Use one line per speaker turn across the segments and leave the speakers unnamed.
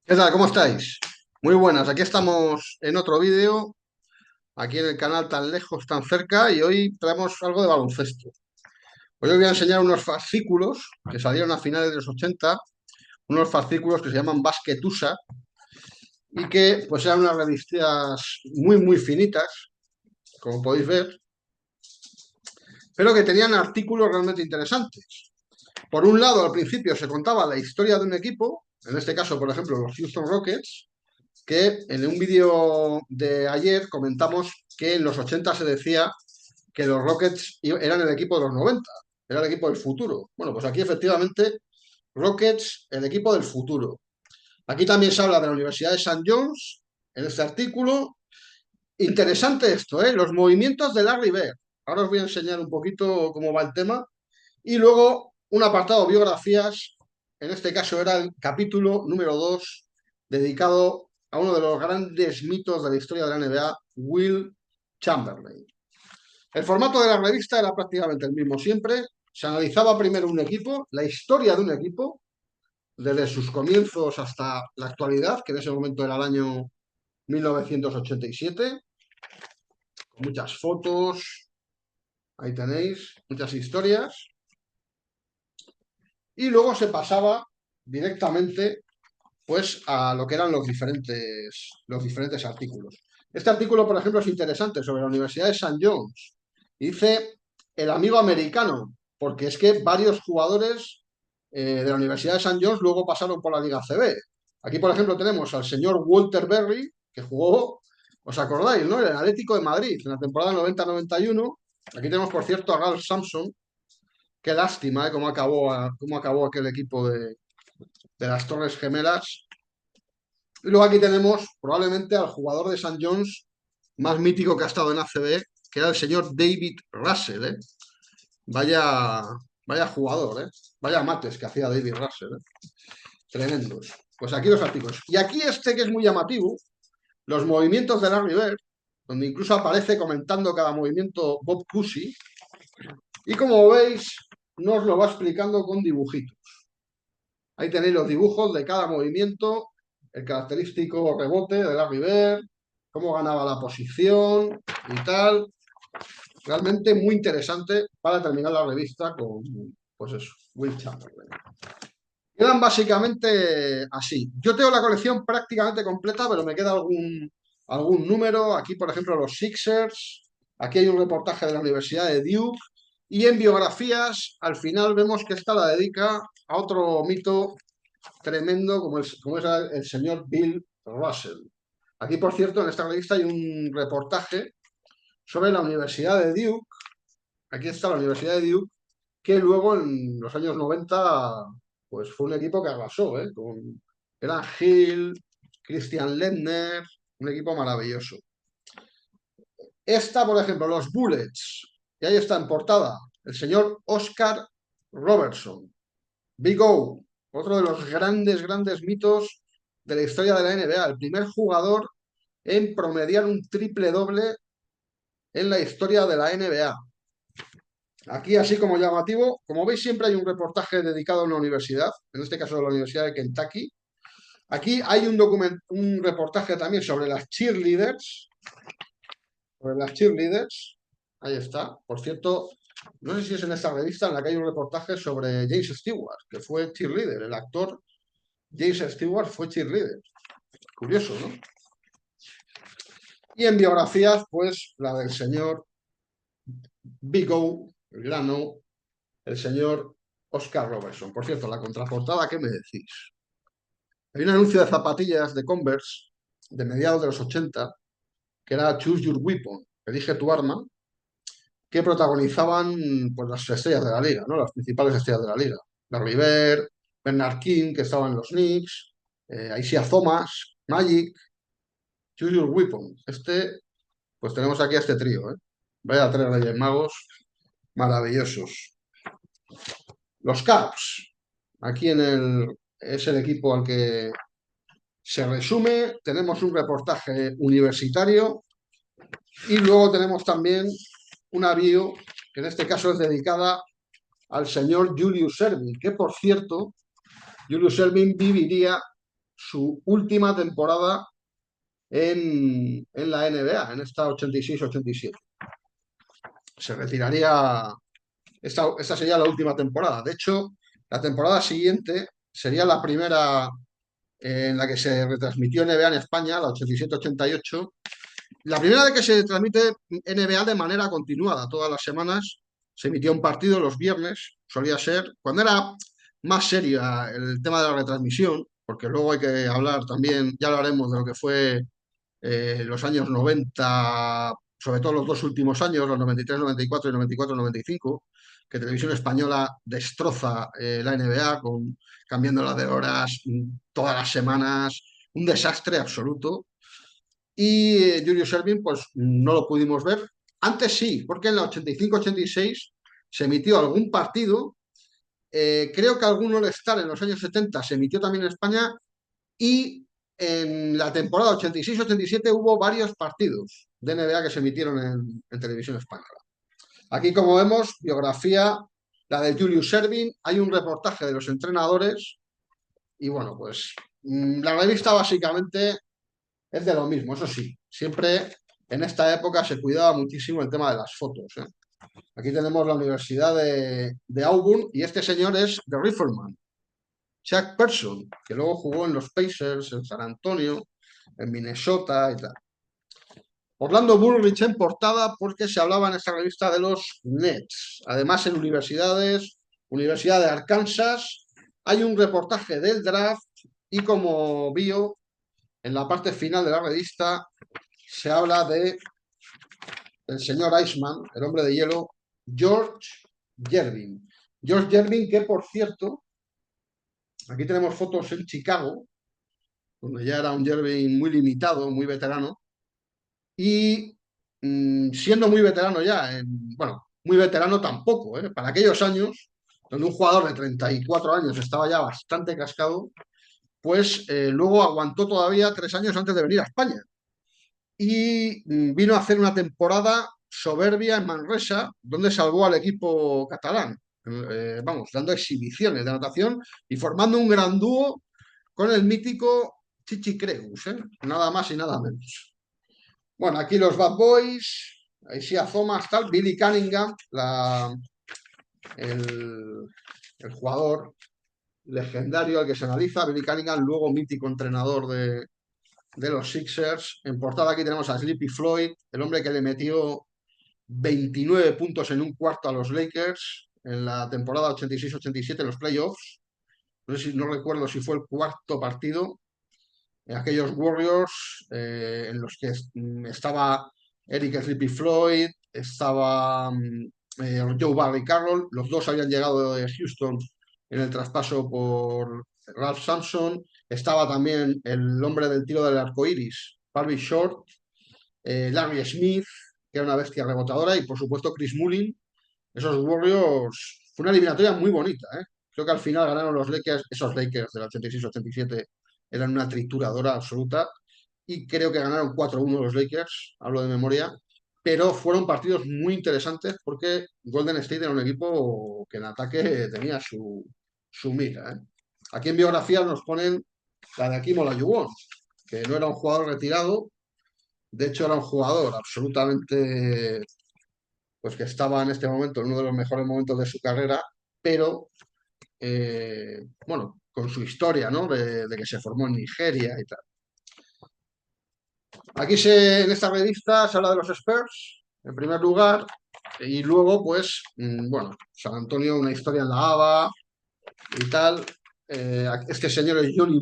¿Qué tal? ¿Cómo estáis? Muy buenas, aquí estamos en otro vídeo, aquí en el canal Tan Lejos, Tan Cerca, y hoy traemos algo de baloncesto. Hoy os voy a enseñar unos fascículos que salieron a finales de los 80, unos fascículos que se llaman Basquetusa, y que pues eran unas revistas muy finitas, como podéis ver, pero que tenían artículos realmente interesantes. Por un lado, al principio se contaba la historia de un equipo, en este caso, por ejemplo, los Houston Rockets, que en un vídeo de ayer comentamos que en los 80 se decía que los Rockets eran el equipo de los 90, era el equipo del futuro. Bueno, pues aquí efectivamente Rockets, el equipo del futuro. Aquí también se habla de la Universidad de St. John's en este artículo. Interesante esto, ¿eh? Los movimientos de Larry Bird. Ahora os voy a enseñar un poquito cómo va el tema. Y luego un apartado biografías, en este caso era el capítulo número 2 dedicado a uno de los grandes mitos de la historia de la NBA, Will Chamberlain. El formato de la revista era prácticamente el mismo siempre. Se analizaba primero un equipo, la historia de un equipo, desde sus comienzos hasta la actualidad, que en ese momento era el año 1987, muchas fotos, ahí tenéis, muchas historias. Y luego se pasaba directamente pues a lo que eran los diferentes artículos. Este artículo, por ejemplo, es interesante sobre la Universidad de St. John's. Dice el amigo americano, porque es que varios jugadores de la Universidad de St. John's luego pasaron por la Liga CB. Aquí, por ejemplo, tenemos al señor Walter Berry, que jugó, ¿os acordáis, no? El Atlético de Madrid en la temporada 90-91. Aquí tenemos, por cierto, a Ralph Sampson. Qué lástima, cómo acabó aquel equipo de las Torres Gemelas. Y luego aquí tenemos probablemente al jugador de St. John's más mítico que ha estado en ACB, que era el señor David Russell, ¿eh? Vaya, vaya jugador, ¿eh? Vaya mates que hacía David Russell, ¿eh? Tremendos. Pues aquí los artículos. Y aquí este que es muy llamativo, los movimientos de Larry Bird, donde incluso aparece comentando cada movimiento Bob Cousy, y como veis, nos lo va explicando con dibujitos. Ahí tenéis los dibujos de cada movimiento, el característico rebote de Larry Bird, cómo ganaba la posición y tal. Realmente muy interesante para terminar la revista con, pues eso, Will Chamberlain. Quedan básicamente así. Yo tengo la colección prácticamente completa, pero me queda algún número. Aquí, por ejemplo, los Sixers. Aquí hay un reportaje de la Universidad de Duke. Y en biografías, al final vemos que esta la dedica a otro mito tremendo como es el señor Bill Russell. Aquí, por cierto, en esta revista hay un reportaje sobre la Universidad de Duke. Aquí está la Universidad de Duke, que luego en los años 90 pues fue un equipo que arrasó, ¿eh? Con Grant Hill, Christian Lendner, un equipo maravilloso. Esta, por ejemplo, los Bullets, y ahí está en portada, el señor Oscar Robertson, Big O, otro de los grandes mitos de la historia de la NBA, el primer jugador en promediar un triple doble en la historia de la NBA. Aquí, así como llamativo, como veis, siempre hay un reportaje dedicado a una universidad, en este caso de la Universidad de Kentucky. Aquí hay un reportaje también sobre las cheerleaders. Ahí está. Por cierto, no sé si es en esta revista en la que hay un reportaje sobre James Stewart, que fue cheerleader. El actor James Stewart fue cheerleader. Curioso, ¿no? Y en biografías, pues la del señor Big O, el gran O, el señor Oscar Robertson. Por cierto, la contraportada, ¿qué me decís? Hay un anuncio de zapatillas de Converse de mediados de los 80 que era Choose Your Weapon, elige tu arma, que protagonizaban pues, las estrellas de la liga, ¿no? Las principales estrellas de la liga. Larry Bird, Bernard King, que estaban en los Knicks, Isaiah Thomas, Magic, Choose Your Weapon. Pues tenemos aquí a este trío, ¿eh? Vaya tres Reyes Magos maravillosos. Los Caps, aquí es el equipo al que se resume. Tenemos un reportaje universitario y luego tenemos también una bio, que en este caso es dedicada al señor Julius Erving, que por cierto, Julius Erving viviría su última temporada en la NBA, en esta 86-87. Se retiraría, esta sería la última temporada. De hecho, la temporada siguiente sería la primera en la que se retransmitió NBA en España, la 87-88. La primera vez que se transmite NBA de manera continuada, todas las semanas, se emitía un partido los viernes, solía ser, cuando era más serio el tema de la retransmisión, porque luego hay que hablar también, ya hablaremos de lo que fue los años 90, sobre todo los dos últimos años, los 93, 94 y 94, 95, que Televisión Española destroza la NBA cambiándola de horas todas las semanas, un desastre absoluto. Y Julius Erving, pues no lo pudimos ver. Antes sí, porque en la 85-86 se emitió algún partido. Creo que algún All-Star en los años 70 se emitió también en España. Y en la temporada 86-87 hubo varios partidos de NBA que se emitieron en televisión española. Aquí, como vemos, biografía, la de Julius Erving. Hay un reportaje de los entrenadores. Y bueno, pues la revista básicamente es de lo mismo, eso sí. Siempre en esta época se cuidaba muchísimo el tema de las fotos, ¿eh? Aquí tenemos la Universidad de Auburn y este señor es The Rifleman, Chuck Person, que luego jugó en los Pacers, en San Antonio, en Minnesota y tal. Orlando Bullrich en portada porque se hablaba en esta revista de los Nets. Además, en universidades, Universidad de Arkansas, hay un reportaje del draft y como vio en la parte final de la revista se habla de el señor Iceman, el hombre de hielo, George Gervin. George Gervin, que por cierto, aquí tenemos fotos en Chicago, donde ya era un Gervin muy limitado, muy veterano, y siendo muy veterano ya, bueno, muy veterano tampoco, ¿eh? Para aquellos años, donde un jugador de 34 años estaba ya bastante cascado, pues luego aguantó todavía 3 años antes de venir a España. Y vino a hacer una temporada soberbia en Manresa, donde salvó al equipo catalán, vamos, dando exhibiciones de natación y formando un gran dúo con el mítico Chichi Creus, ¿eh? Nada más y nada menos. Bueno, aquí los Bad Boys, Isaiah Thomas, tal, Billy Cunningham, el, el jugador legendario al que se analiza, Billy Cunningham, luego mítico entrenador de los Sixers. En portada aquí tenemos a Sleepy Floyd, el hombre que le metió 29 puntos en un cuarto a los Lakers en la temporada 86-87 en los playoffs. No recuerdo si fue el cuarto partido. En aquellos Warriors en los que estaba Eric Sleepy Floyd, estaba Joe Barry Carroll. Los dos habían llegado de Houston en el traspaso por Ralph Sampson. Estaba también el hombre del tiro del arco iris, Barbie Short, Larry Smith, que era una bestia rebotadora, y por supuesto Chris Mullin. Esos Warriors fue una eliminatoria muy bonita, ¿eh? Creo que al final ganaron los Lakers, esos Lakers del 86-87 eran una trituradora absoluta, y creo que ganaron 4-1 los Lakers, hablo de memoria, pero fueron partidos muy interesantes porque Golden State era un equipo que en ataque tenía su mira, ¿eh? Aquí en biografía nos ponen la de Akim Olajuwon, que no era un jugador retirado, de hecho era un jugador absolutamente, pues que estaba en este momento en uno de los mejores momentos de su carrera, pero bueno, con su historia, ¿no? De que se formó en Nigeria y tal. En esta revista se habla de los Spurs, en primer lugar, y luego, pues, bueno, San Antonio, una historia en la ABA y tal. Este señor es Johnny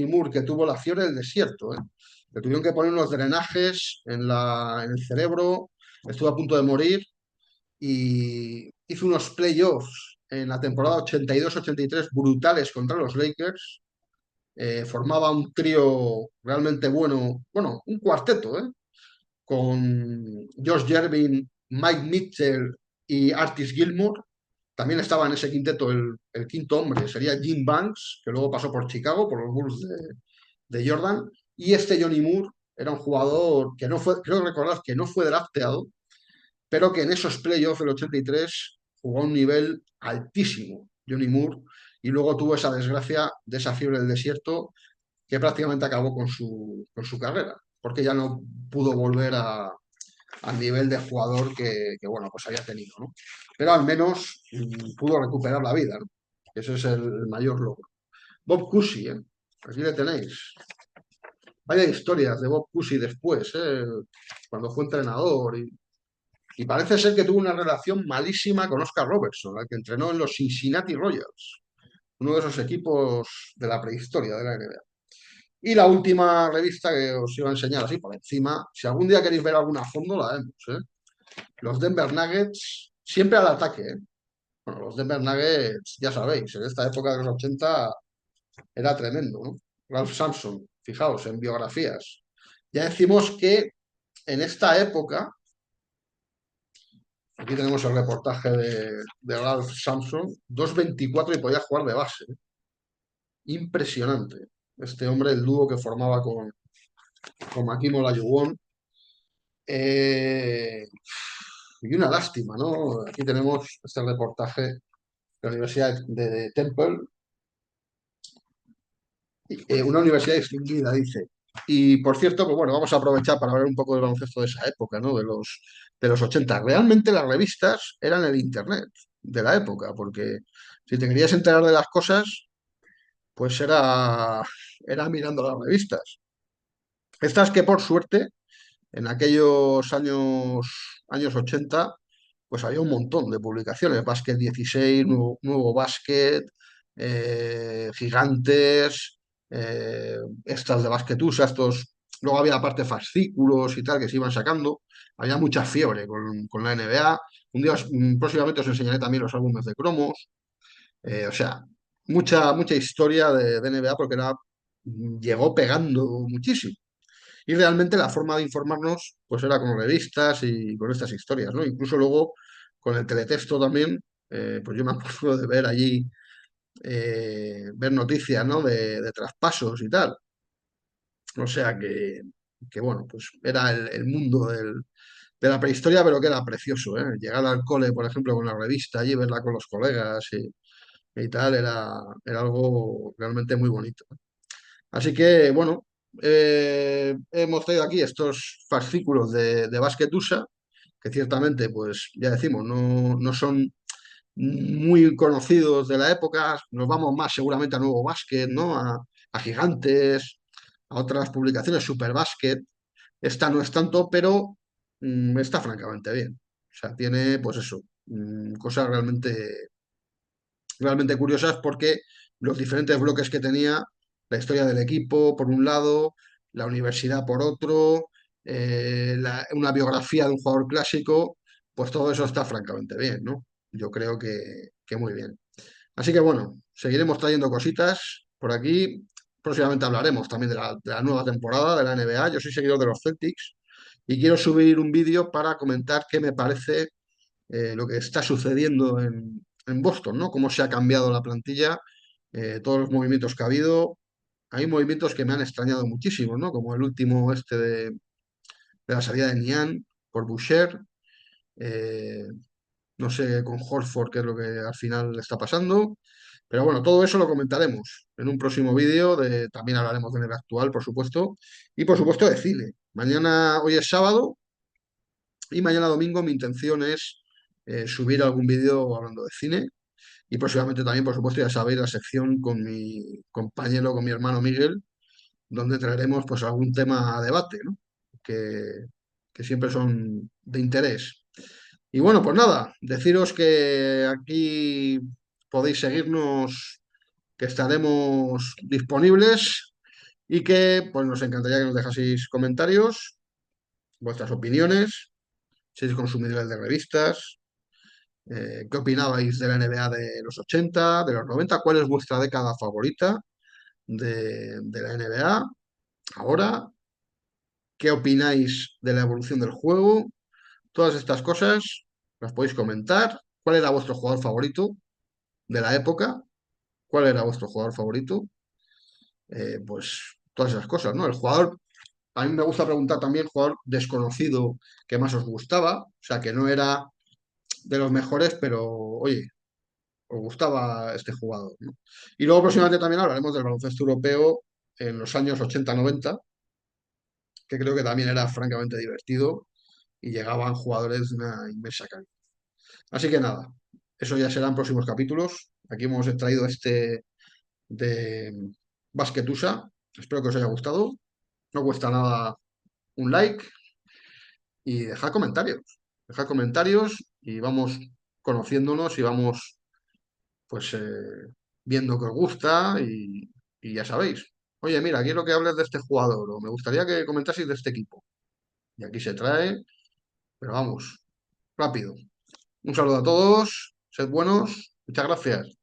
Moore que tuvo la fiebre del desierto, ¿eh? Le tuvieron que poner unos drenajes en el cerebro, estuvo a punto de morir y hizo unos playoffs en la temporada 82-83 brutales contra los Lakers. Formaba un trío realmente bueno, un cuarteto, ¿eh? Con Josh Gervin, Mike Mitchell y Artis Gilmore. También estaba en ese quinteto el quinto hombre, sería Jim Banks, que luego pasó por Chicago, por los Bulls de Jordan. Y este Johnny Moore era un jugador que no fue, creo recordar que no fue drafteado, pero que en esos playoffs del 83 jugó a un nivel altísimo, Johnny Moore, y luego tuvo esa desgracia de esa fiebre del desierto que prácticamente acabó con su carrera, porque ya no pudo volver al nivel de jugador bueno, pues había tenido, ¿no? Pero al menos pudo recuperar la vida, ¿no? Ese es el mayor logro. Bob Cousy, ¿eh? Aquí le tenéis. Vaya historias de Bob Cousy después, ¿eh? Cuando fue entrenador y parece ser que tuvo una relación malísima con Oscar Robertson, al que entrenó en los Cincinnati Royals, uno de esos equipos de la prehistoria de la NBA. Y la última revista que os iba a enseñar así por encima, si algún día queréis ver alguna a fondo, la vemos, ¿eh? Los Denver Nuggets, siempre al ataque, ¿eh? Bueno, los Denver Nuggets, ya sabéis, en esta época de los 80 era tremendo, ¿no? Ralph Sampson, fijaos, en biografías. Ya decimos que en esta época, aquí tenemos el reportaje de Ralph Sampson, 2,24 y podía jugar de base, ¿eh? Impresionante. Este hombre, el dúo que formaba con Hakeem Olajuwon. Eh, y una lástima, ¿no? Aquí tenemos este reportaje de la Universidad de Temple, una universidad distinguida, dice. Y por cierto, pues bueno, vamos a aprovechar para hablar un poco del baloncesto de esa época, ¿no? De los 80. Realmente las revistas eran el Internet de la época, porque si te querías enterar de las cosas, pues era mirando las revistas. Estas que por suerte, en aquellos años 80, pues había un montón de publicaciones. Básquet 16, Nuevo Básquet, Gigantes, estas de Básquet USA, estos. Luego había aparte fascículos y tal que se iban sacando. Había mucha fiebre con la NBA. Un día, próximamente os enseñaré también los álbumes de cromos. O sea, mucha historia de NBA porque llegó pegando muchísimo. Y realmente la forma de informarnos pues era con revistas y con estas historias, ¿no? Incluso luego con el teletexto también, pues yo me acuerdo de ver allí, ver noticias, ¿no? De traspasos y tal. O sea que bueno, pues era el mundo de la prehistoria, pero que era precioso, ¿eh? Llegar al cole, por ejemplo, con la revista allí, verla con los colegas y tal, era algo realmente muy bonito. Así que, bueno, hemos traído aquí estos fascículos de Básquet USA, que ciertamente, pues ya decimos, no son muy conocidos de la época. Nos vamos más seguramente a Nuevo Básquet, ¿no? A Gigantes, a otras publicaciones, Superbásquet. Esta no es tanto, pero está francamente bien. O sea, tiene, pues eso, cosas realmente curiosas porque los diferentes bloques que tenía, la historia del equipo por un lado, la universidad por otro, una biografía de un jugador clásico, pues todo eso está francamente bien, ¿no? Yo creo que muy bien. Así que bueno, seguiremos trayendo cositas por aquí. Próximamente hablaremos también de la nueva temporada de la NBA. Yo soy seguidor de los Celtics y quiero subir un vídeo para comentar qué me parece lo que está sucediendo en Boston, ¿no? Cómo se ha cambiado la plantilla, todos los movimientos que ha habido. Hay movimientos que me han extrañado muchísimo, ¿no? Como el último este de la salida de Nian por Boucher. eh, no sé con Horford qué es lo que al final le está pasando. Pero bueno, todo eso lo comentaremos en un próximo vídeo. También hablaremos de NBA actual, por supuesto. Y por supuesto de cine. Hoy es sábado, y mañana domingo mi intención es subir algún vídeo hablando de cine. Y próximamente también, por supuesto, ya sabéis, la sección con mi compañero, con mi hermano Miguel, donde traeremos pues algún tema a debate, ¿no? Que, que siempre son de interés. Y bueno, pues nada, deciros que aquí podéis seguirnos, que estaremos disponibles y que pues nos encantaría que nos dejaseis comentarios, vuestras opiniones, si sois consumidores de revistas, qué opinabais de la NBA de los 80, de los 90, cuál es vuestra década favorita de la NBA ahora, qué opináis de la evolución del juego, todas estas cosas las podéis comentar, cuál era vuestro jugador favorito de la época, cuál era vuestro jugador favorito, pues todas esas cosas, ¿no? El jugador, a mí me gusta preguntar también, jugador desconocido que más os gustaba, o sea, que no era de los mejores, pero oye, os gustaba este jugador, ¿no? Y luego próximamente también hablaremos del baloncesto europeo, en los años 80-90, que creo que también era francamente divertido y llegaban jugadores de una inmensa calidad. Así que nada, eso ya serán próximos capítulos. Aquí hemos extraído este de Basquetusa. Espero que os haya gustado. No cuesta nada un like y dejad comentarios. Dejad comentarios y vamos conociéndonos y vamos pues viendo que os gusta y ya sabéis. Oye, mira, quiero que hables de este jugador o me gustaría que comentaseis de este equipo. Y aquí se trae, pero vamos, rápido. Un saludo a todos, sed buenos, muchas gracias.